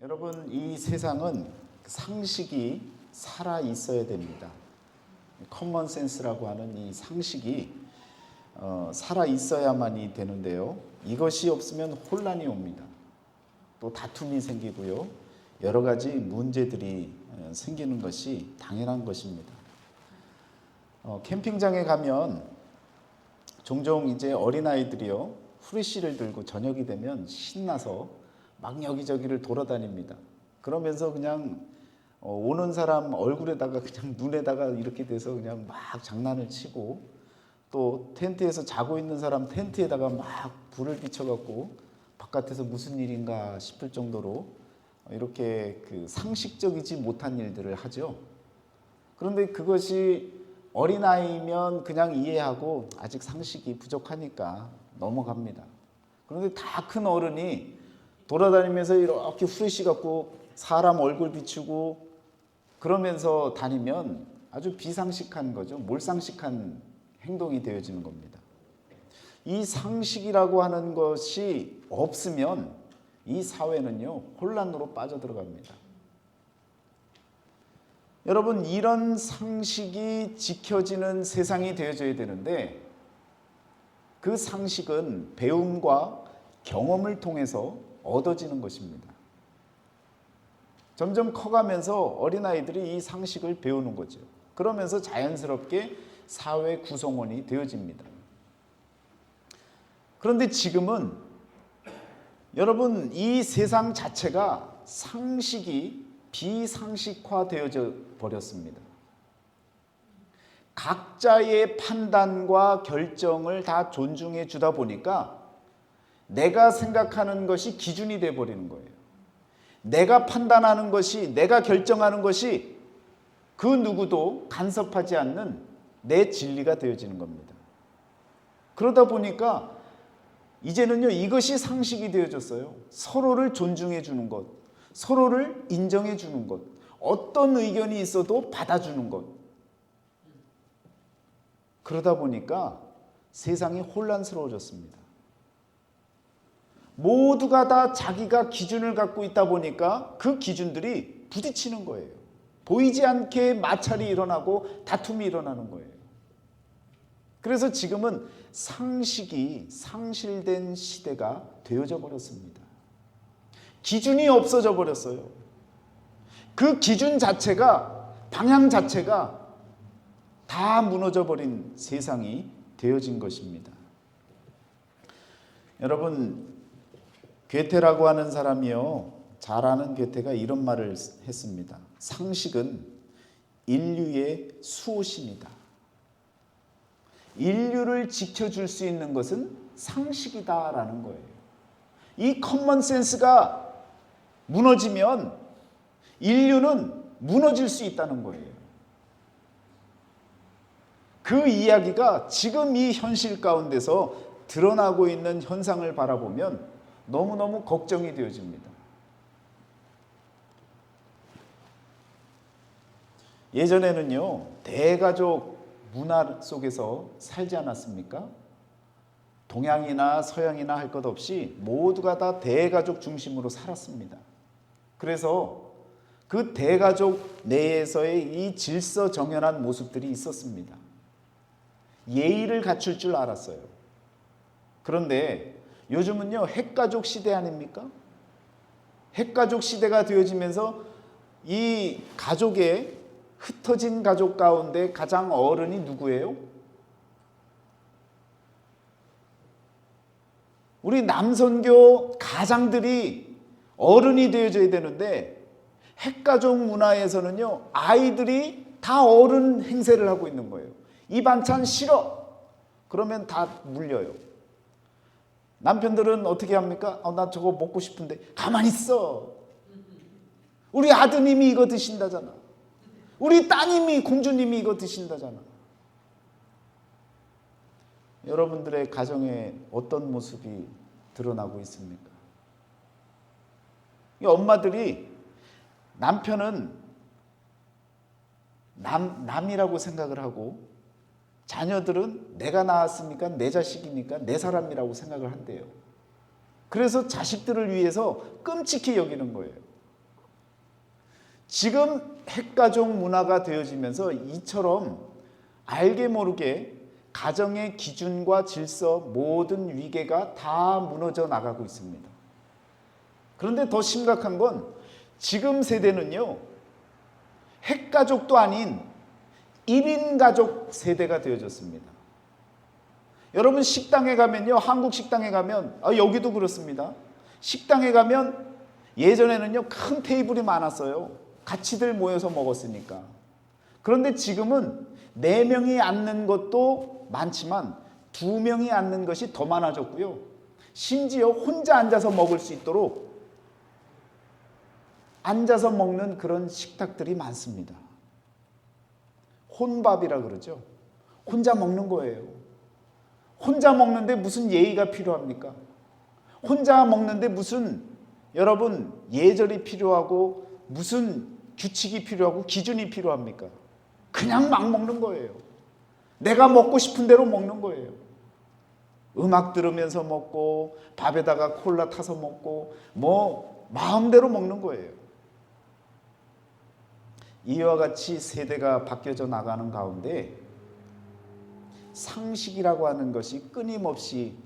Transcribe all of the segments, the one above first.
여러분, 이 세상은 상식이 살아 있어야 됩니다. 커먼 센스라고 하는 이 상식이 살아 있어야만이 되는데요. 이것이 없으면 혼란이 옵니다. 또 다툼이 생기고요. 여러 가지 문제들이 생기는 것이 당연한 것입니다. 캠핑장에 가면 종종 이제 어린아이들이요, 후레쉬를 들고 저녁이 되면 신나서 막 여기저기를 돌아다닙니다. 그러면서 그냥 오는 사람 얼굴에다가 그냥 눈에다가 이렇게 돼서 그냥 막 장난을 치고, 또 텐트에서 자고 있는 사람 텐트에다가 막 불을 비춰갖고 바깥에서 무슨 일인가 싶을 정도로 이렇게 상식적이지 못한 일들을 하죠. 그런데 그것이 어린아이면 그냥 이해하고 아직 상식이 부족하니까 넘어갑니다. 그런데 다 큰 어른이 돌아다니면서 이렇게 후레쉬 갖고 사람 얼굴 비추고 그러면서 다니면 아주 비상식한 거죠. 몰상식한 행동이 되어지는 겁니다. 이 상식이라고 하는 것이 없으면 이 사회는요, 혼란으로 빠져들어갑니다. 여러분, 이런 상식이 지켜지는 세상이 되어져야 되는데, 그 상식은 배움과 경험을 통해서 얻어지는 것입니다. 점점 커가면서 어린아이들이 이 상식을 배우는 거죠. 그러면서 자연스럽게 사회 구성원이 되어집니다. 그런데 지금은 여러분, 이 세상 자체가 상식이 비상식화되어져 버렸습니다. 각자의 판단과 결정을 다 존중해 주다 보니까 내가 생각하는 것이 기준이 돼 버리는 거예요. 내가 판단하는 것이, 내가 결정하는 것이 그 누구도 간섭하지 않는 내 진리가 되어지는 겁니다. 그러다 보니까 이제는요, 이것이 상식이 되어졌어요. 서로를 존중해 주는 것, 서로를 인정해 주는 것, 어떤 의견이 있어도 받아주는 것. 그러다 보니까 세상이 혼란스러워졌습니다. 모두가 다 자기가 기준을 갖고 있다 보니까 그 기준들이 부딪히는 거예요. 보이지 않게 마찰이 일어나고 다툼이 일어나는 거예요. 그래서 지금은 상식이 상실된 시대가 되어져 버렸습니다. 기준이 없어져 버렸어요. 그 기준 자체가, 방향 자체가 다 무너져 버린 세상이 되어진 것입니다. 여러분, 괴테라고 하는 사람이요, 잘 아는 괴테가 이런 말을 했습니다. 상식은 인류의 수호신이다. 인류를 지켜줄 수 있는 것은 상식이다라는 거예요. 이 커먼 센스가 무너지면 인류는 무너질 수 있다는 거예요. 그 이야기가 지금 이 현실 가운데서 드러나고 있는 현상을 바라보면 너무너무 걱정이 되어집니다. 예전에는요, 대가족 문화 속에서 살지 않았습니까? 동양이나 서양이나 할 것 없이 모두가 다 대가족 중심으로 살았습니다. 그래서 그 대가족 내에서의 이 질서정연한 모습들이 있었습니다. 예의를 갖출 줄 알았어요. 그런데 요즘은요, 핵가족 시대 아닙니까? 핵가족 시대가 되어지면서 이 가족의 흩어진 가족 가운데 가장 어른이 누구예요? 우리 남선교 가장들이 어른이 되어져야 되는데, 핵가족 문화에서는요, 아이들이 다 어른 행세를 하고 있는 거예요. 이 반찬 싫어! 그러면 다 물려요. 남편들은 어떻게 합니까? 나 저거 먹고 싶은데. 가만히 있어. 우리 아드님이 이거 드신다잖아. 우리 따님이, 공주님이 이거 드신다잖아. 여러분들의 가정에 어떤 모습이 드러나고 있습니까? 이 엄마들이 남편은 남이라고 생각을 하고, 자녀들은 내가 낳았으니까 내 자식이니까 내 사람이라고 생각을 한대요. 그래서 자식들을 위해서 끔찍히 여기는 거예요. 지금 핵가족 문화가 되어지면서 이처럼 알게 모르게 가정의 기준과 질서, 모든 위계가 다 무너져 나가고 있습니다. 그런데 더 심각한 건 지금 세대는요, 핵가족도 아닌 1인 가족 세대가 되어졌습니다. 여러분 식당에 가면요, 한국 식당에 가면, 여기도 그렇습니다. 식당에 가면 예전에는요, 큰 테이블이 많았어요. 같이들 모여서 먹었으니까. 그런데 지금은 4명이 앉는 것도 많지만 2명이 앉는 것이 더 많아졌고요. 심지어 혼자 앉아서 먹을 수 있도록 앉아서 먹는 그런 식탁들이 많습니다. 혼밥이라 그러죠. 혼자 먹는 거예요. 혼자 먹는데 무슨 예의가 필요합니까? 혼자 먹는데 무슨 여러분 예절이 필요하고 무슨 규칙이 필요하고 기준이 필요합니까? 그냥 막 먹는 거예요. 내가 먹고 싶은 대로 먹는 거예요. 음악 들으면서 먹고 밥에다가 콜라 타서 먹고 마음대로 먹는 거예요. 이와 같이 세대가 바뀌어져 나가는 가운데 상식이라고 하는 것이 끊임없이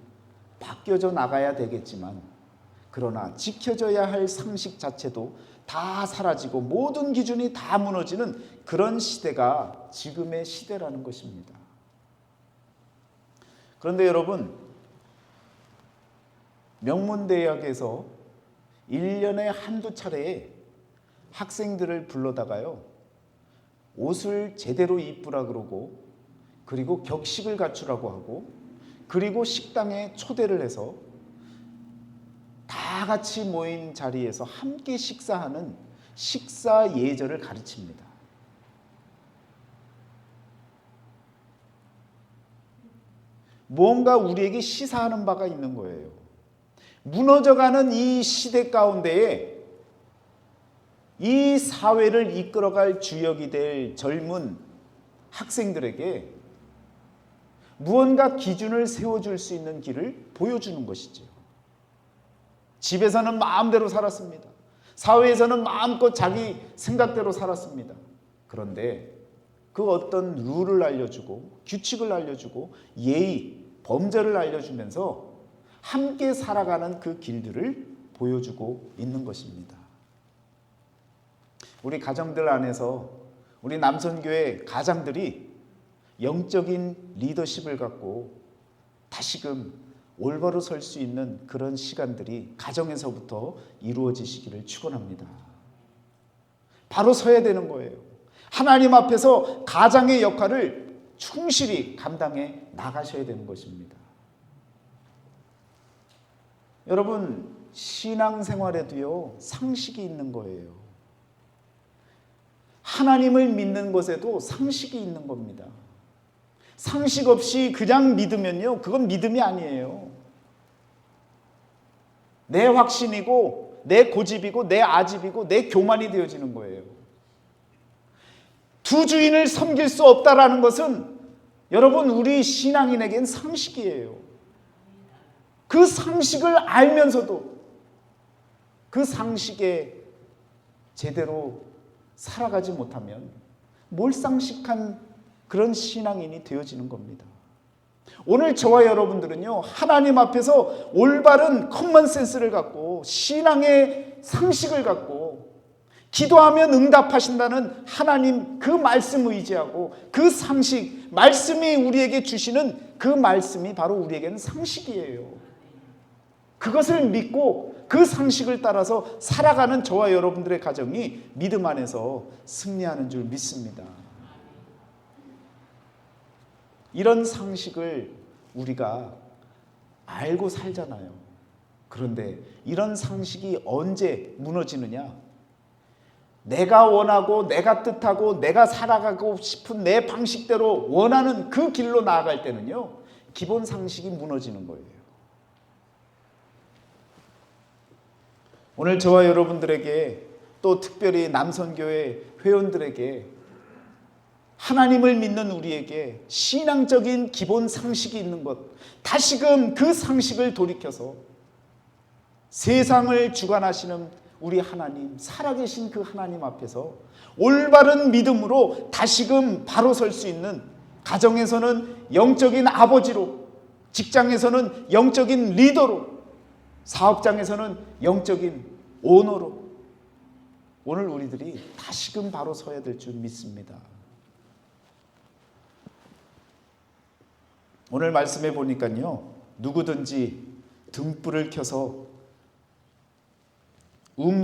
바뀌어져 나가야 되겠지만, 그러나 지켜져야 할 상식 자체도 다 사라지고 모든 기준이 다 무너지는 그런 시대가 지금의 시대라는 것입니다. 그런데 여러분, 명문대학에서 1년에 한두 차례에 학생들을 불러다가요, 옷을 제대로 입으라 그러고, 그리고 격식을 갖추라고 하고, 그리고 식당에 초대를 해서 다 같이 모인 자리에서 함께 식사하는 식사 예절을 가르칩니다. 뭔가 우리에게 시사하는 바가 있는 거예요. 무너져가는 이 시대 가운데에 이 사회를 이끌어갈 주역이 될 젊은 학생들에게 무언가 기준을 세워줄 수 있는 길을 보여주는 것이죠. 집에서는 마음대로 살았습니다. 사회에서는 마음껏 자기 생각대로 살았습니다. 그런데 그 어떤 룰을 알려주고 규칙을 알려주고 예의, 범절을 알려주면서 함께 살아가는 그 길들을 보여주고 있는 것입니다. 우리 가정들 안에서 우리 남선교회 가장들이 영적인 리더십을 갖고 다시금 올바로 설 수 있는 그런 시간들이 가정에서부터 이루어지시기를 축원합니다. 바로 서야 되는 거예요. 하나님 앞에서 가장의 역할을 충실히 감당해 나가셔야 되는 것입니다. 여러분, 신앙생활에도요, 상식이 있는 거예요. 하나님을 믿는 것에도 상식이 있는 겁니다. 상식 없이 그냥 믿으면요, 그건 믿음이 아니에요. 내 확신이고 내 고집이고 내 아집이고 내 교만이 되어지는 거예요. 두 주인을 섬길 수 없다라는 것은 여러분, 우리 신앙인에겐 상식이에요. 그 상식을 알면서도 그 상식에 제대로 살아가지 못하면 몰상식한 그런 신앙인이 되어지는 겁니다. 오늘 저와 여러분들은요, 하나님 앞에서 올바른 커먼센스를 갖고 신앙의 상식을 갖고 기도하면 응답하신다는 하나님 그 말씀 의지하고 그 상식, 말씀이 우리에게 주시는 그 말씀이 바로 우리에게는 상식이에요. 그것을 믿고 그 상식을 따라서 살아가는 저와 여러분들의 가정이 믿음 안에서 승리하는 줄 믿습니다. 이런 상식을 우리가 알고 살잖아요. 그런데 이런 상식이 언제 무너지느냐? 내가 원하고 내가 뜻하고 내가 살아가고 싶은 내 방식대로 원하는 그 길로 나아갈 때는요, 기본 상식이 무너지는 거예요. 오늘 저와 여러분들에게, 또 특별히 남선교회 회원들에게, 하나님을 믿는 우리에게 신앙적인 기본 상식이 있는 것, 다시금 그 상식을 돌이켜서 세상을 주관하시는 우리 하나님, 살아계신 그 하나님 앞에서 올바른 믿음으로 다시금 바로 설 수 있는, 가정에서는 영적인 아버지로, 직장에서는 영적인 리더로, 사업장에서는 영적인 오너로 오늘 우리들이 다시금 바로 서야 될 줄 믿습니다. 오늘 말씀해 보니까요, 누구든지 등불을 켜서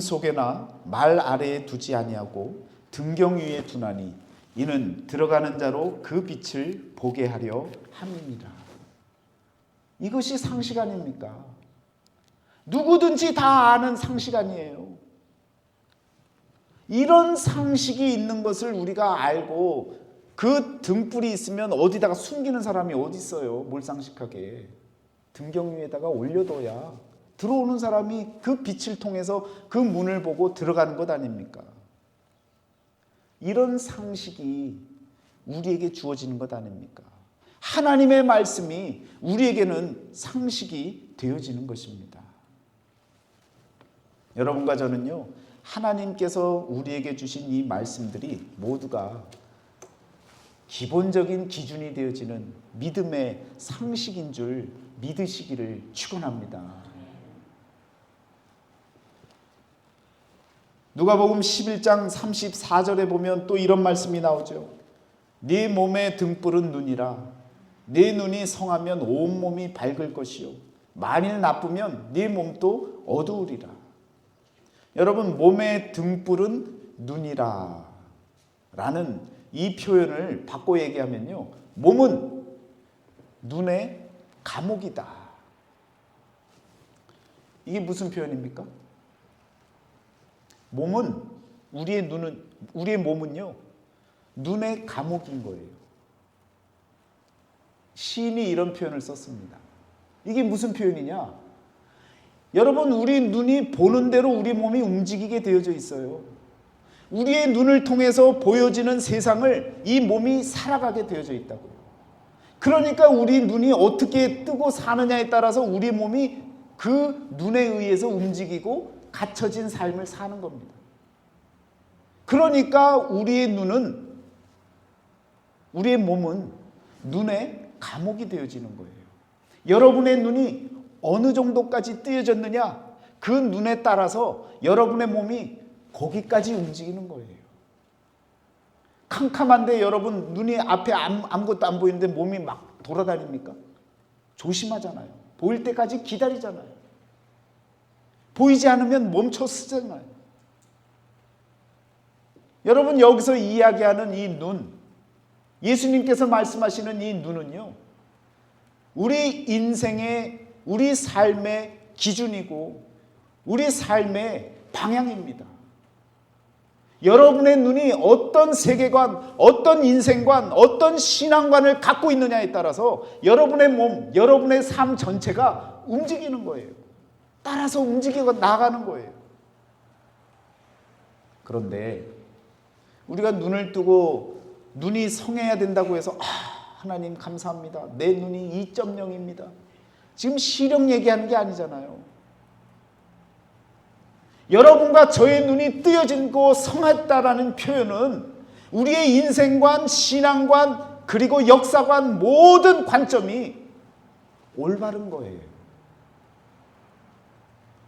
속에나 말 아래에 두지 아니하고 등경 위에 두나니 이는 들어가는 자로 그 빛을 보게 하려 함이니라. 이것이 상식 아닙니까? 누구든지 다 아는 상식 아니에요. 이런 상식이 있는 것을 우리가 알고 그 등불이 있으면 어디다가 숨기는 사람이 어디 있어요? 몰상식하게. 등경 위에다가 올려둬야 들어오는 사람이 그 빛을 통해서 그 문을 보고 들어가는 것 아닙니까? 이런 상식이 우리에게 주어지는 것 아닙니까? 하나님의 말씀이 우리에게는 상식이 되어지는 것입니다. 여러분과 저는요, 하나님께서 우리에게 주신 이 말씀들이 모두가 기본적인 기준이 되어지는 믿음의 상식인 줄 믿으시기를 축원합니다. 누가복음 11장 34절에 보면 또 이런 말씀이 나오죠. 네 몸의 등불은 눈이라. 네 눈이 성하면 온몸이 밝을 것이요 만일 나쁘면 네 몸도 어두우리라. 여러분, 몸의 등불은 눈이라 라는 이 표현을 바꿔 얘기하면요, 몸은 눈의 감옥이다. 이게 무슨 표현입니까? 몸은, 우리의 몸은요, 눈의 감옥인 거예요. 시인이 이런 표현을 썼습니다. 이게 무슨 표현이냐? 여러분, 우리 눈이 보는 대로 우리 몸이 움직이게 되어져 있어요. 우리의 눈을 통해서 보여지는 세상을 이 몸이 살아가게 되어져 있다고요. 그러니까 우리 눈이 어떻게 뜨고 사느냐에 따라서 우리 몸이 그 눈에 의해서 움직이고 갇혀진 삶을 사는 겁니다. 그러니까 우리의 몸은 눈의 감옥이 되어지는 거예요. 여러분의 눈이 어느 정도까지 뜨여졌느냐, 그 눈에 따라서 여러분의 몸이 거기까지 움직이는 거예요. 캄캄한데 여러분 눈이 앞에 아무것도 안 보이는데 몸이 막 돌아다닙니까? 조심하잖아요. 보일 때까지 기다리잖아요. 보이지 않으면 멈춰 쓰잖아요. 여러분, 여기서 이야기하는 이 눈, 예수님께서 말씀하시는 이 눈은요, 우리 인생의, 우리 삶의 기준이고 우리 삶의 방향입니다. 여러분의 눈이 어떤 세계관, 어떤 인생관, 어떤 신앙관을 갖고 있느냐에 따라서 여러분의 몸, 여러분의 삶 전체가 움직이는 거예요. 따라서 움직이고 나가는 거예요. 그런데 우리가 눈을 뜨고 눈이 성해야 된다고 해서 하나님 감사합니다, 내 눈이 2.0입니다. 지금 시력 얘기하는 게 아니잖아요. 여러분과 저의 눈이 뜨여지고 성했다라는 표현은 우리의 인생관, 신앙관, 그리고 역사관, 모든 관점이 올바른 거예요.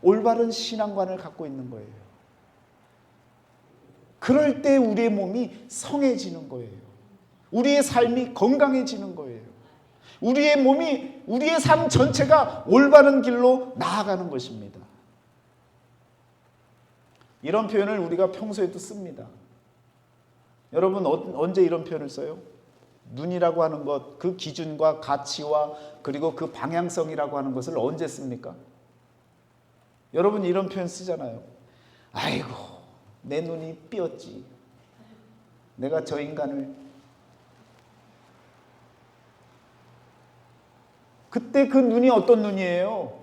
올바른 신앙관을 갖고 있는 거예요. 그럴 때 우리의 몸이 성해지는 거예요. 우리의 삶이 건강해지는 거예요. 우리의 몸이, 우리의 삶 전체가 올바른 길로 나아가는 것입니다. 이런 표현을 우리가 평소에도 씁니다. 여러분, 언제 이런 표현을 써요? 눈이라고 하는 것, 그 기준과 가치와 그리고 그 방향성이라고 하는 것을 언제 씁니까? 여러분, 이런 표현 쓰잖아요. 아이고, 내 눈이 삐었지. 내가 저 인간을. 그때 그 눈이 어떤 눈이에요?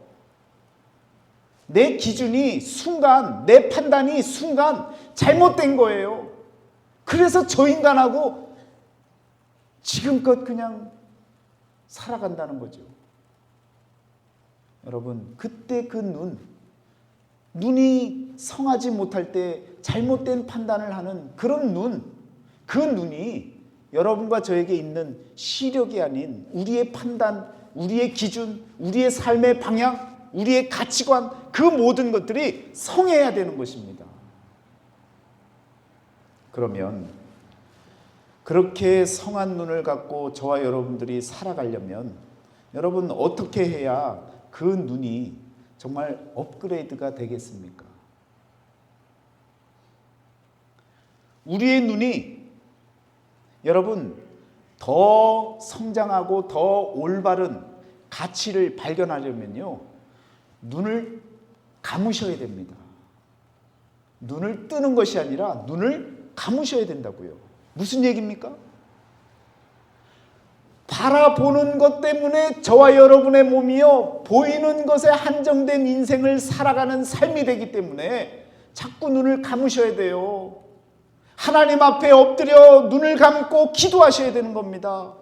내 기준이 순간, 내 판단이 순간 잘못된 거예요. 그래서 저 인간하고 지금껏 그냥 살아간다는 거죠. 여러분, 그때 그 눈이 성하지 못할 때 잘못된 판단을 하는 그런 눈, 그 눈이 여러분과 저에게 있는 시력이 아닌 우리의 판단, 우리의 기준, 우리의 삶의 방향, 우리의 가치관, 그 모든 것들이 성해야 되는 것입니다. 그러면 그렇게 성한 눈을 갖고 저와 여러분들이 살아가려면 여러분 어떻게 해야 그 눈이 정말 업그레이드가 되겠습니까? 우리의 눈이 여러분 더 성장하고 더 올바른 가치를 발견하려면요, 눈을 감으셔야 됩니다. 눈을 뜨는 것이 아니라 눈을 감으셔야 된다고요. 무슨 얘기입니까? 바라보는 것 때문에 저와 여러분의 몸이요, 보이는 것에 한정된 인생을 살아가는 삶이 되기 때문에 자꾸 눈을 감으셔야 돼요. 하나님 앞에 엎드려 눈을 감고 기도하셔야 되는 겁니다.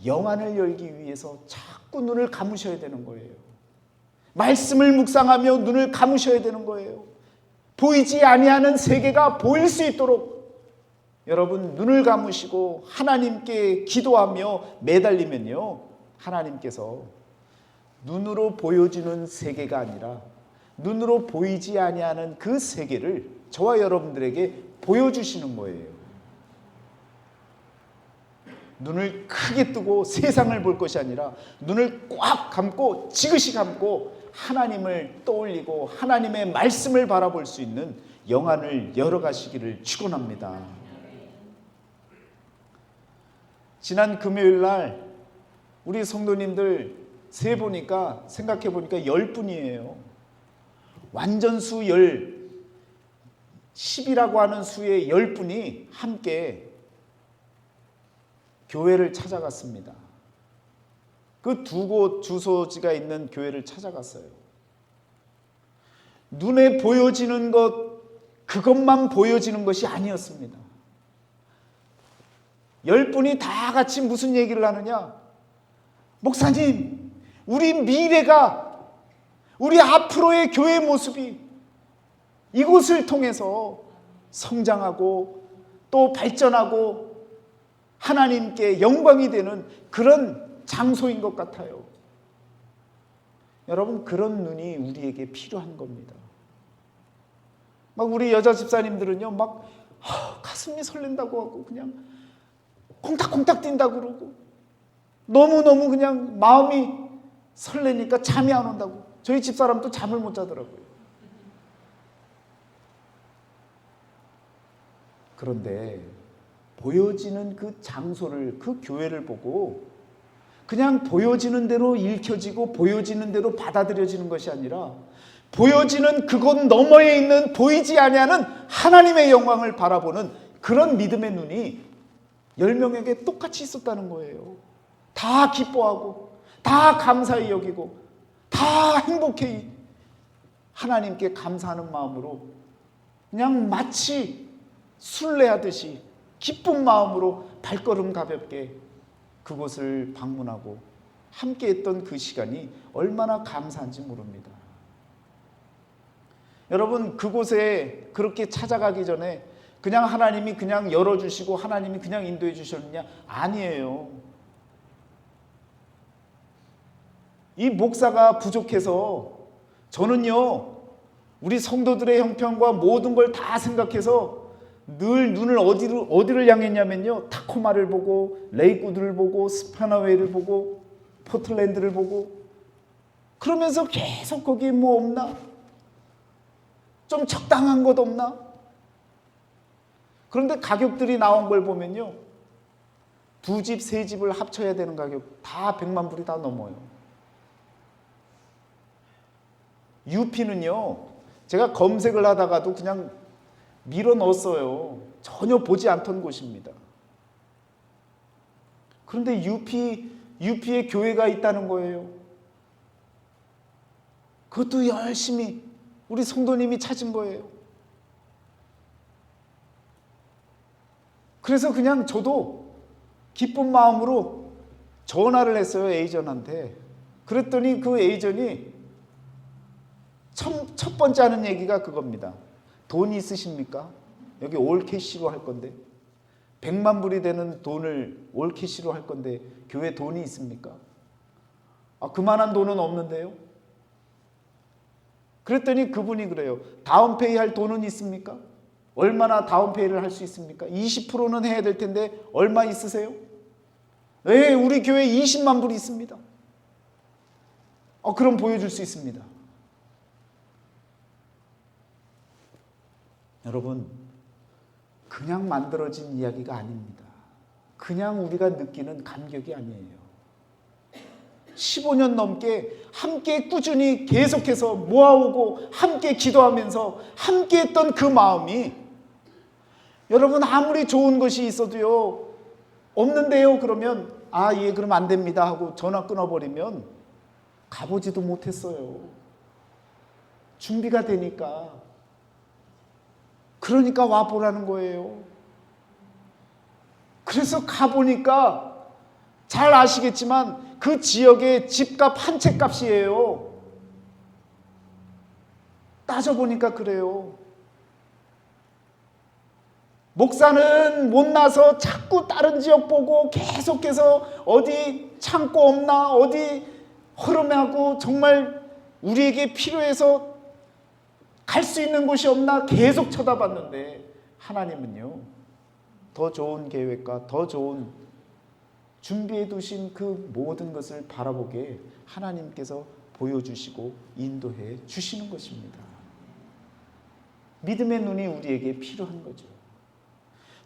영안을 열기 위해서 자꾸 눈을 감으셔야 되는 거예요. 말씀을 묵상하며 눈을 감으셔야 되는 거예요. 보이지 아니하는 세계가 보일 수 있도록 여러분 눈을 감으시고 하나님께 기도하며 매달리면요, 하나님께서 눈으로 보여지는 세계가 아니라 눈으로 보이지 아니하는 그 세계를 저와 여러분들에게 보여주시는 거예요. 눈을 크게 뜨고 세상을 볼 것이 아니라 눈을 꽉 감고 지그시 감고 하나님을 떠올리고 하나님의 말씀을 바라볼 수 있는 영안을 열어가시기를 축원합니다. 지난 금요일 날 우리 성도님들 세 보니까 생각해 보니까 10분이에요. 완전수 10이라고 하는 수의 10분이 함께 교회를 찾아갔습니다. 그 두 곳 주소지가 있는 교회를 찾아갔어요. 눈에 보여지는 것, 그것만 보여지는 것이 아니었습니다. 10분이 다 같이 무슨 얘기를 하느냐? 목사님, 우리 미래가, 우리 앞으로의 교회 모습이 이곳을 통해서 성장하고 또 발전하고 하나님께 영광이 되는 그런 장소인 것 같아요. 여러분, 그런 눈이 우리에게 필요한 겁니다. 막 우리 여자 집사님들은요, 막 가슴이 설렌다고 하고 그냥 콩닥콩닥 뛴다고 그러고 너무너무 그냥 마음이 설레니까 잠이 안 온다고. 저희 집사람도 잠을 못 자더라고요. 그런데 보여지는 그 장소를, 그 교회를 보고 그냥 보여지는 대로 읽혀지고 보여지는 대로 받아들여지는 것이 아니라 보여지는 그곳 너머에 있는 보이지 아니하는 하나님의 영광을 바라보는 그런 믿음의 눈이 10명에게 똑같이 있었다는 거예요. 다 기뻐하고 다 감사히 여기고 다 행복해 하나님께 감사하는 마음으로 그냥 마치 순례하듯이 기쁜 마음으로 발걸음 가볍게 그곳을 방문하고 함께했던 그 시간이 얼마나 감사한지 모릅니다. 여러분, 그곳에 그렇게 찾아가기 전에 그냥 하나님이 그냥 열어주시고 하나님이 그냥 인도해 주셨느냐? 아니에요. 이 목사가 부족해서 저는요, 우리 성도들의 형편과 모든 걸 다 생각해서 늘 눈을 어디를 향했냐면요, 타코마를 보고 레이구드를 보고 스파나웨이를 보고 포틀랜드를 보고 그러면서 계속 거기에 뭐 없나? 좀 적당한 것 없나? 그런데 가격들이 나온 걸 보면요, 2집, 3집을 합쳐야 되는 가격 다 100만 불이 다 넘어요. UP는요, 제가 검색을 하다가도 그냥 밀어 넣었어요. 전혀 보지 않던 곳입니다. 그런데 UP에 교회가 있다는 거예요. 그것도 열심히 우리 성도님이 찾은 거예요. 그래서 그냥 저도 기쁜 마음으로 전화를 했어요, 에이전트한테. 그랬더니 그 에이전이 첫 번째 하는 얘기가 그겁니다. 돈이 있으십니까? 여기 올 캐시로 할 건데 100만 불이 되는 돈을 올 캐시로 할 건데 교회 돈이 있습니까? 그만한 돈은 없는데요. 그랬더니 그분이 그래요. 다운페이 할 돈은 있습니까? 얼마나 다운페이를 할 수 있습니까? 20%는 해야 될 텐데 얼마 있으세요? 네, 우리 교회 20만 불이 있습니다. 그럼 보여줄 수 있습니다. 여러분, 그냥 만들어진 이야기가 아닙니다. 그냥 우리가 느끼는 감격이 아니에요. 15년 넘게 함께 꾸준히 계속해서 모아오고 함께 기도하면서 함께 했던 그 마음이 여러분 아무리 좋은 것이 있어도요 없는데요 그러면 예 그럼 안 됩니다 하고 전화 끊어버리면 가보지도 못했어요. 준비가 되니까 그러니까 와보라는 거예요. 그래서 가보니까 잘 아시겠지만 그 지역의 집값 한 채 값이에요. 따져보니까 그래요. 목사는 못나서 자꾸 다른 지역 보고 계속해서 어디 창고 없나 어디 허름하고 정말 우리에게 필요해서 갈 수 있는 곳이 없나 계속 쳐다봤는데 하나님은요 더 좋은 계획과 더 좋은 준비해 두신 그 모든 것을 바라보게 하나님께서 보여주시고 인도해 주시는 것입니다. 믿음의 눈이 우리에게 필요한 거죠.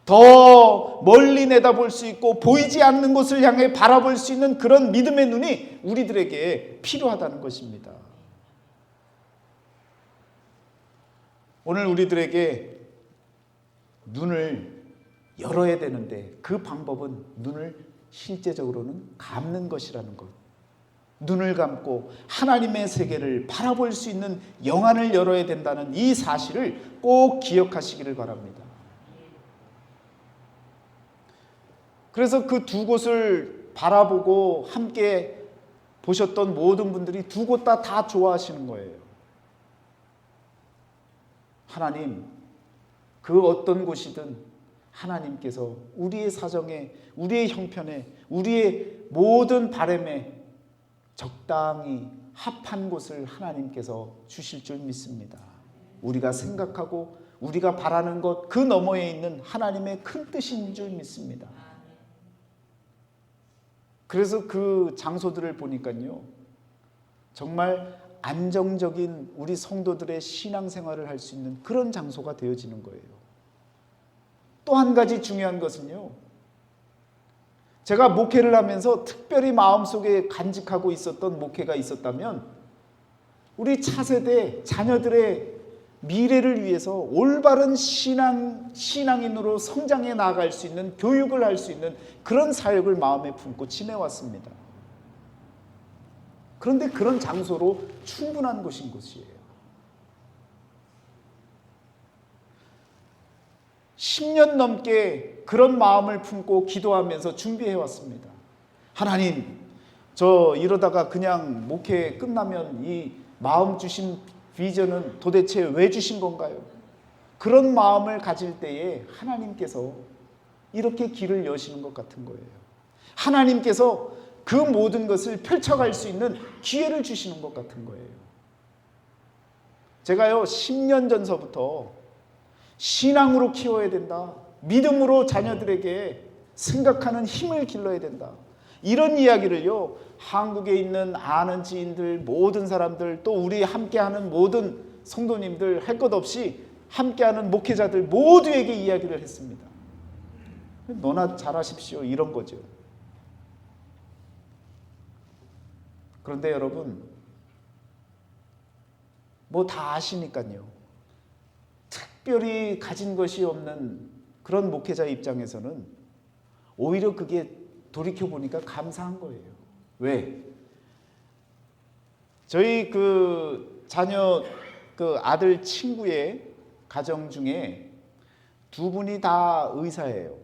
더 멀리 내다볼 수 있고 보이지 않는 곳을 향해 바라볼 수 있는 그런 믿음의 눈이 우리들에게 필요하다는 것입니다. 오늘 우리들에게 눈을 열어야 되는데 그 방법은 눈을 실제적으로는 감는 것이라는 것. 눈을 감고 하나님의 세계를 바라볼 수 있는 영안을 열어야 된다는 이 사실을 꼭 기억하시기를 바랍니다. 그래서 그 두 곳을 바라보고 함께 보셨던 모든 분들이 두 곳 다 좋아하시는 거예요. 하나님, 그 어떤 곳이든 하나님께서 우리의 사정에, 우리의 형편에, 우리의 모든 바람에 적당히 합한 곳을 하나님께서 주실 줄 믿습니다. 우리가 생각하고 우리가 바라는 것 그 너머에 있는 하나님의 큰 뜻인 줄 믿습니다. 그래서 그 장소들을 보니까요 정말 안정적인 우리 성도들의 신앙생활을 할 수 있는 그런 장소가 되어지는 거예요. 또 한 가지 중요한 것은요, 제가 목회를 하면서 특별히 마음속에 간직하고 있었던 목회가 있었다면 우리 차세대 자녀들의 미래를 위해서 올바른 신앙인으로 성장해 나아갈 수 있는 교육을 할 수 있는 그런 사역을 마음에 품고 지내왔습니다. 그런데 그런 장소로 충분한 곳인 곳이에요. 10년 넘게 그런 마음을 품고 기도하면서 준비해 왔습니다. 하나님, 저 이러다가 그냥 목회 끝나면 이 마음 주신 비전은 도대체 왜 주신 건가요? 그런 마음을 가질 때에 하나님께서 이렇게 길을 여시는 것 같은 거예요. 하나님께서 그 모든 것을 펼쳐갈 수 있는 기회를 주시는 것 같은 거예요. 제가요 10년 전서부터 신앙으로 키워야 된다, 믿음으로 자녀들에게 생각하는 힘을 길러야 된다, 이런 이야기를요 한국에 있는 아는 지인들, 모든 사람들, 또 우리 함께하는 모든 성도님들 할 것 없이 함께하는 목회자들 모두에게 이야기를 했습니다. 너나 잘하십시오, 이런 거죠. 그런데 여러분, 뭐 다 아시니까요, 특별히 가진 것이 없는 그런 목회자 입장에서는 오히려 그게 돌이켜보니까 감사한 거예요. 왜? 저희 그 자녀 그 아들 친구의 가정 중에 두 분이 다 의사예요.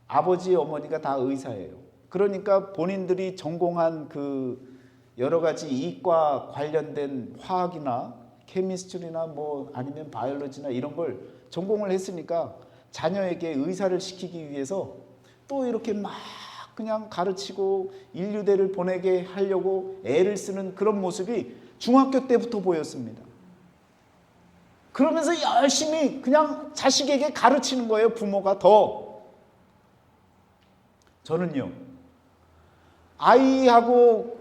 아버지 어머니가 다 의사예요. 그러니까 본인들이 전공한 그 여러 가지 이과 관련된 화학이나 케미스트리나 뭐 아니면 바이올로지나 이런 걸 전공을 했으니까 자녀에게 의사를 시키기 위해서 또 이렇게 막 그냥 가르치고 인류대를 보내게 하려고 애를 쓰는 그런 모습이 중학교 때부터 보였습니다. 그러면서 열심히 그냥 자식에게 가르치는 거예요, 부모가 더. 저는요, 아이하고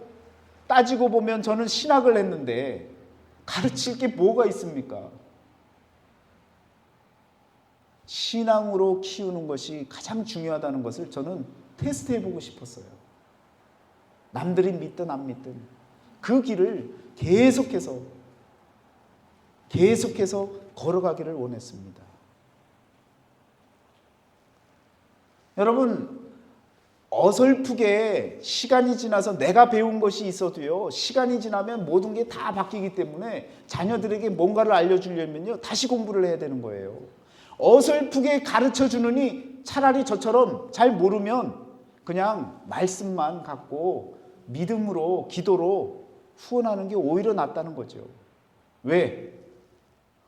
따지고 보면 저는 신학을 했는데 가르칠 게 뭐가 있습니까? 신앙으로 키우는 것이 가장 중요하다는 것을 저는 테스트해보고 싶었어요. 남들이 믿든 안 믿든 그 길을 계속해서 걸어가기를 원했습니다. 여러분, 어설프게 시간이 지나서 내가 배운 것이 있어도요, 시간이 지나면 모든 게 다 바뀌기 때문에 자녀들에게 뭔가를 알려주려면요, 다시 공부를 해야 되는 거예요. 어설프게 가르쳐 주느니 차라리 저처럼 잘 모르면 그냥 말씀만 갖고 믿음으로, 기도로 후원하는 게 오히려 낫다는 거죠. 왜?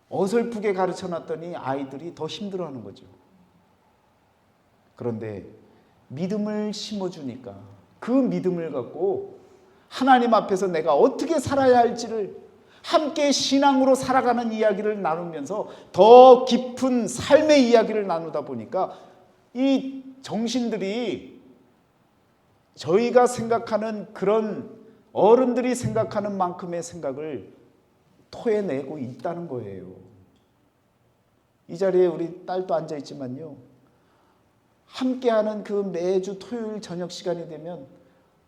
어설프게 가르쳐 놨더니 아이들이 더 힘들어하는 거죠. 그런데 믿음을 심어주니까 그 믿음을 갖고 하나님 앞에서 내가 어떻게 살아야 할지를 함께 신앙으로 살아가는 이야기를 나누면서 더 깊은 삶의 이야기를 나누다 보니까 이 정신들이 저희가 생각하는 그런 어른들이 생각하는 만큼의 생각을 토해내고 있다는 거예요. 이 자리에 우리 딸도 앉아있지만요, 함께하는 그 매주 토요일 저녁 시간이 되면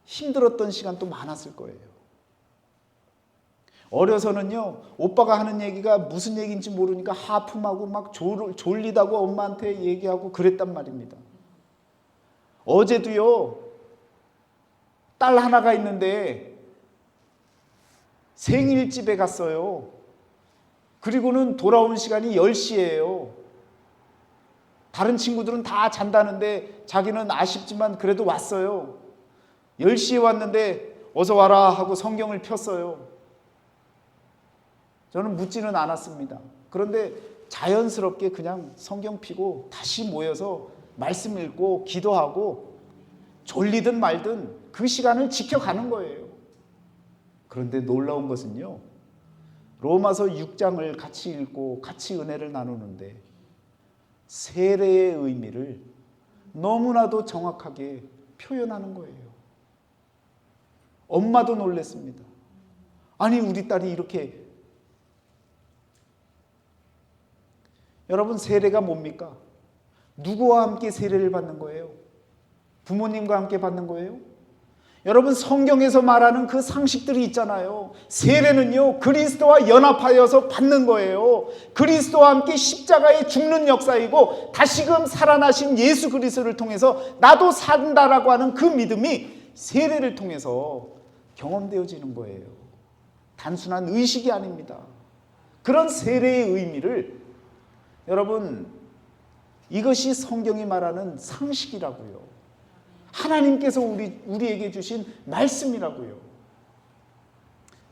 힘들었던 시간도 많았을 거예요. 어려서는요, 오빠가 하는 얘기가 무슨 얘기인지 모르니까 하품하고 막 졸리다고 엄마한테 얘기하고 그랬단 말입니다. 어제도요, 딸 하나가 있는데 생일집에 갔어요. 그리고는 돌아온 시간이 10시예요. 다른 친구들은 다 잔다는데 자기는 아쉽지만 그래도 왔어요. 10시에 왔는데 어서 와라 하고 성경을 폈어요. 저는 묻지는 않았습니다. 그런데 자연스럽게 그냥 성경 피고 다시 모여서 말씀 읽고 기도하고 졸리든 말든 그 시간을 지켜가는 거예요. 그런데 놀라운 것은요, 로마서 6장을 같이 읽고 같이 은혜를 나누는데 세례의 의미를 너무나도 정확하게 표현하는 거예요. 엄마도 놀랐습니다. 아니, 우리 딸이 이렇게. 여러분, 세례가 뭡니까? 누구와 함께 세례를 받는 거예요? 부모님과 함께 받는 거예요? 여러분, 성경에서 말하는 그 상식들이 있잖아요. 세례는요, 그리스도와 연합하여서 받는 거예요. 그리스도와 함께 십자가에 죽는 역사이고 다시금 살아나신 예수 그리스도를 통해서 나도 산다라고 하는 그 믿음이 세례를 통해서 경험되어지는 거예요. 단순한 의식이 아닙니다. 그런 세례의 의미를, 여러분, 이것이 성경이 말하는 상식이라고요. 하나님께서 우리에게 주신 말씀이라고요.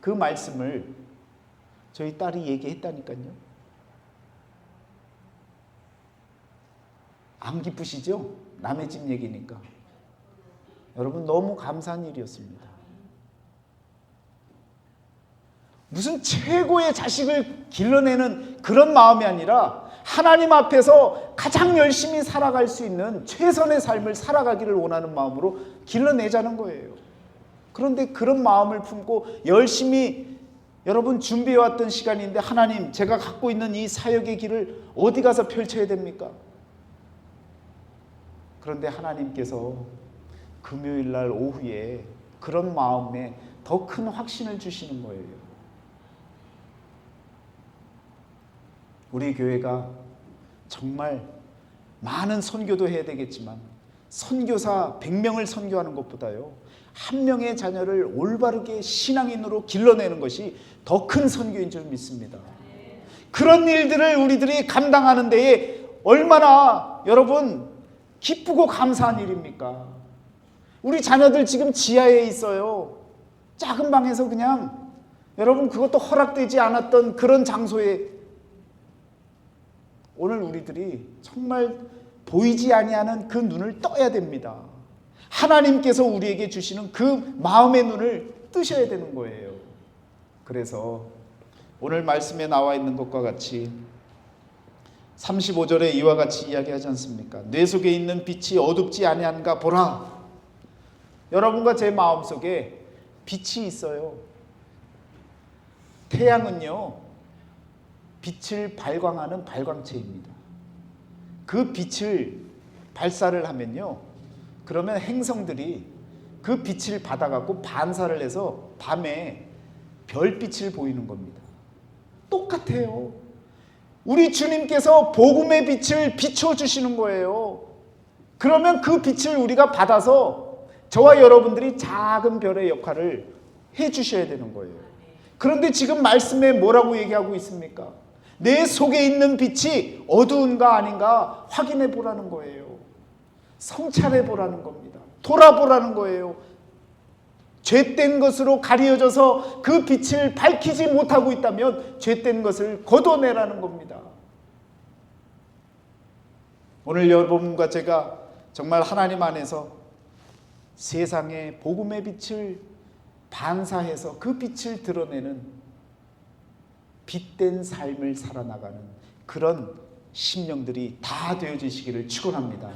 그 말씀을 저희 딸이 얘기했다니까요. 안 기쁘시죠? 남의 집 얘기니까. 여러분, 너무 감사한 일이었습니다. 무슨 최고의 자식을 길러내는 그런 마음이 아니라 하나님 앞에서 가장 열심히 살아갈 수 있는 최선의 삶을 살아가기를 원하는 마음으로 길러내자는 거예요. 그런데 그런 마음을 품고 열심히 여러분 준비해왔던 시간인데, 하나님, 제가 갖고 있는 이 사역의 길을 어디 가서 펼쳐야 됩니까? 그런데 하나님께서 금요일 날 오후에 그런 마음에 더 큰 확신을 주시는 거예요. 우리 교회가 정말 많은 선교도 해야 되겠지만 선교사 100명을 선교하는 것보다요, 한 명의 자녀를 올바르게 신앙인으로 길러내는 것이 더 큰 선교인 줄 믿습니다. 그런 일들을 우리들이 감당하는 데에 얼마나 여러분 기쁘고 감사한 일입니까? 우리 자녀들 지금 지하에 있어요. 작은 방에서 그냥 여러분, 그것도 허락되지 않았던 그런 장소에 오늘 우리들이 정말 보이지 아니하는 그 눈을 떠야 됩니다. 하나님께서 우리에게 주시는 그 마음의 눈을 뜨셔야 되는 거예요. 그래서 오늘 말씀에 나와 있는 것과 같이 35절에 이와 같이 이야기하지 않습니까? 뇌 속에 있는 빛이 어둡지 아니한가 보라. 여러분과 제 마음속에 빛이 있어요. 태양은요, 빛을 발광하는 발광체입니다. 그 빛을 발사를 하면요, 그러면 행성들이 그 빛을 받아갖고 반사를 해서 밤에 별빛을 보이는 겁니다. 똑같아요. 우리 주님께서 복음의 빛을 비춰주시는 거예요. 그러면 그 빛을 우리가 받아서 저와 여러분들이 작은 별의 역할을 해주셔야 되는 거예요. 그런데 지금 말씀에 뭐라고 얘기하고 있습니까? 내 속에 있는 빛이 어두운가 아닌가 확인해 보라는 거예요. 성찰해 보라는 겁니다. 돌아보라는 거예요. 죄된 것으로 가려져서 그 빛을 밝히지 못하고 있다면 죄된 것을 걷어내라는 겁니다. 오늘 여러분과 제가 정말 하나님 안에서 세상에 복음의 빛을 반사해서 그 빛을 드러내는 빛된 삶을 살아나가는 그런 심령들이 다 되어지시기를 축원합니다.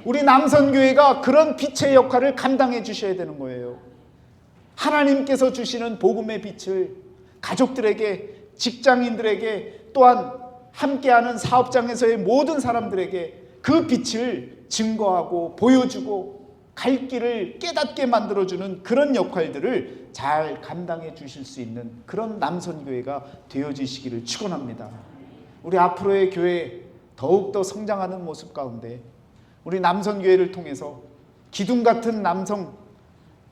우리 남선교회가 그런 빛의 역할을 감당해 주셔야 되는 거예요. 하나님께서 주시는 복음의 빛을 가족들에게, 직장인들에게, 또한 함께하는 사업장에서의 모든 사람들에게 그 빛을 증거하고 보여주고 갈 길을 깨닫게 만들어주는 그런 역할들을 잘 감당해 주실 수 있는 그런 남선교회가 되어지시기를 축원합니다. 우리 앞으로의 교회 더욱더 성장하는 모습 가운데 우리 남선교회를 통해서 기둥 같은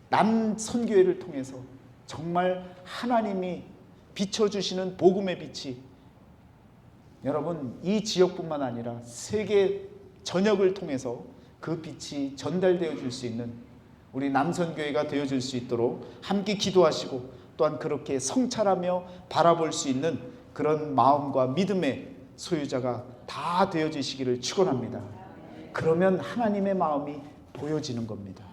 남선교회를 통해서 정말 하나님이 비춰주시는 복음의 빛이 여러분 이 지역뿐만 아니라 세계 전역을 통해서 그 빛이 전달되어 줄 수 있는 우리 남선교회가 되어줄 수 있도록 함께 기도하시고 또한 그렇게 성찰하며 바라볼 수 있는 그런 마음과 믿음의 소유자가 다 되어지시기를 축원합니다. 그러면 하나님의 마음이 보여지는 겁니다.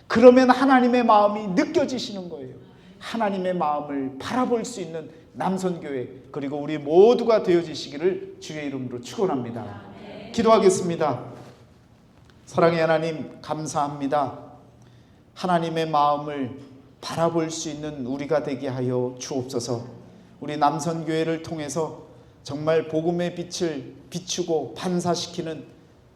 그러면 하나님의 마음이 느껴지시는 거예요. 하나님의 마음을 바라볼 수 있는 남선교회 그리고 우리 모두가 되어지시기를 주의 이름으로 축원합니다. 기도하겠습니다. 사랑의 하나님 감사합니다. 하나님의 마음을 바라볼 수 있는 우리가 되게 하여 주옵소서. 우리 남선교회를 통해서 정말 복음의 빛을 비추고 반사시키는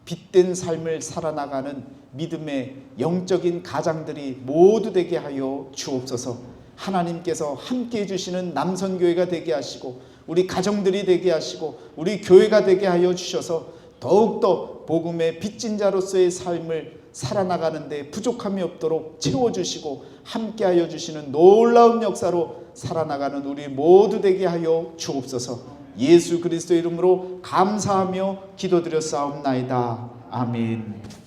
빛된 삶을 살아나가는 믿음의 영적인 가장들이 모두 되게 하여 주옵소서. 하나님께서 함께해 주시는 남선교회가 되게 하시고 우리 가정들이 되게 하시고 우리 교회가 되게 하여 주셔서 더욱더 복음의 빚진 자로서의 삶을 살아나가는 데 부족함이 없도록 채워주시고 함께하여 주시는 놀라운 역사로 살아나가는 우리 모두 되게 하여 주옵소서. 예수 그리스도 이름으로 감사하며 기도드렸사옵나이다. 아멘.